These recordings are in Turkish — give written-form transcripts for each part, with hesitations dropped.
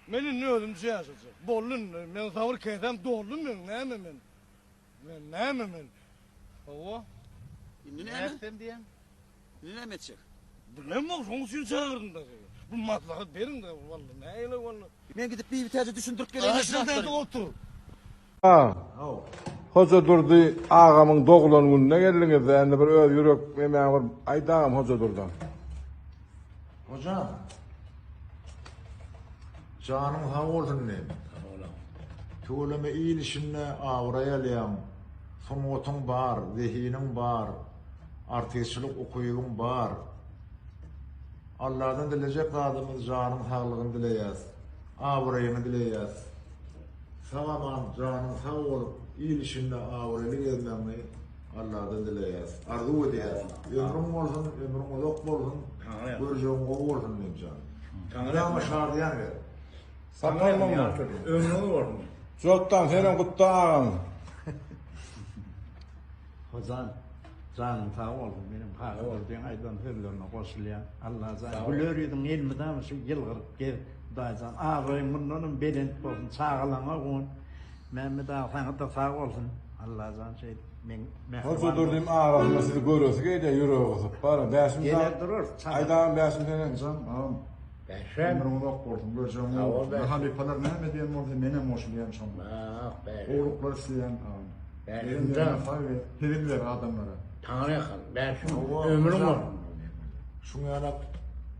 Menin özümçe yaşayacak. Bollun, men savur kesem doğrulun men, näme men? Men näme men? Owa. Indi Ne näme? etsem diýen? Indi näme etjek? Bilmem o şoň üçin çağırdım da. Bu maslahat berin de vallahi näle vallahi. Men gidip bir täze düşündirip geleyim. Aşağıda otur. Ha. Hoca durdu ağamın doğulan gününe geldiğinizde yani bir öz yürek yemeğe var. Aydağım hoca durdu. Hocam. Canım sağ olsun ne? Tuğlama iyilişinle avrayalıyam. Sonotun var, zihinin var. Artistçilik okuyuğun var. Allah'tan dileyecek adımız canım sağlığını dileyez. Avrayını dileyez. Sağaman canım sağ olup iyilişinle avraylı gelmemi Allah'tan dileyez. Arzu edeyez. Ömrüm olsun, ömrüm yok olsun. Göreceğim o olsun diyeyim canım. Ama şardı yani. Saklanmam mı? Ömrü var mı? Çoktan senin kutlu ağam. Hocam, canım sağ olun, benim hak olduğum aydan hürlerine koşulayan Allah zan. Gülörüydüm elmiden şu yılgırıp gel daycan. Ağrıyım bunların belin olsun, sağlana koyun. Mehmet ağa sana da sağ olsun. Allah zan şey, Hoca durdum ağam sizi görüyorsa gece yürüyoruz. Bana dersim gelir durur. Aydağım dersim senin. Hocam, ağam. Ömrüm yok olsun. Göreceğim o. Halifeler ne diyen oldu, menem hoşlayan şonlar. Oğluklar isteyen ağam. Elimden fayve, pirimler adamlara. Tanrı yakın, ben şu ömrüm var.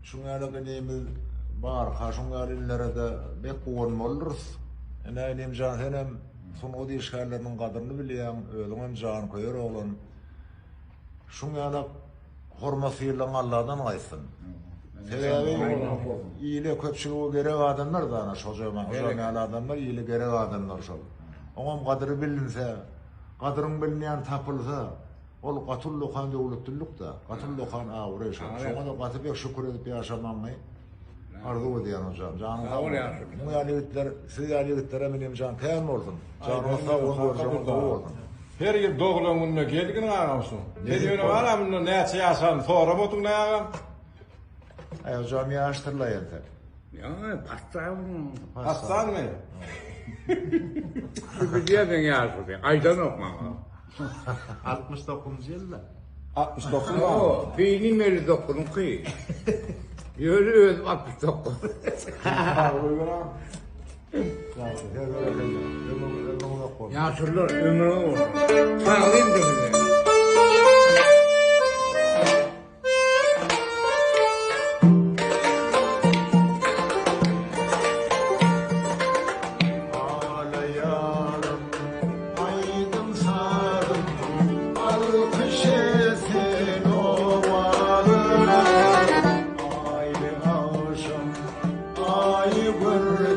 Şunyanak neyimiz var, kaşungar illere de bek boğun oluruz. Eneğim can senem, son o dişkarlarının kadrini biliyem, ölümün can koyar oğlun. Şunyanak hormasıyla Allah'dan aysın. Sebebi iyile köpçülüğü gerek adamlar da ana çocuğuma, hocam adamlar iyile gerek adamlar şol. Oğam kadri bilinse, kadrın bilmeyen tapılsa, ol katullu kan devletlülük da, katullu kan ağır yaşar. Şuna da katı pek şükür edip yaşamanmayı arzu ediyen hocam. Canım sağ olun. Bu yaliyetler, siz yaliyetlere benim can temin olsun. Canım sağ olun, görüşüm olsun. Her yıl doğulan gününe geldiğin ağamsın. Dediğin ağamla ne yaşan sonra mutun ne ağam? Ay hocam yaştırla yente. Ya pastayım. Hastan mı? Bir yerden yazdı. Aydan okma. 69 yılda. 69 mu? O beynim 59 ki. Yürü öz 69. Yaşlılar ömrü olur. Sağlayayım da bize. Ay görür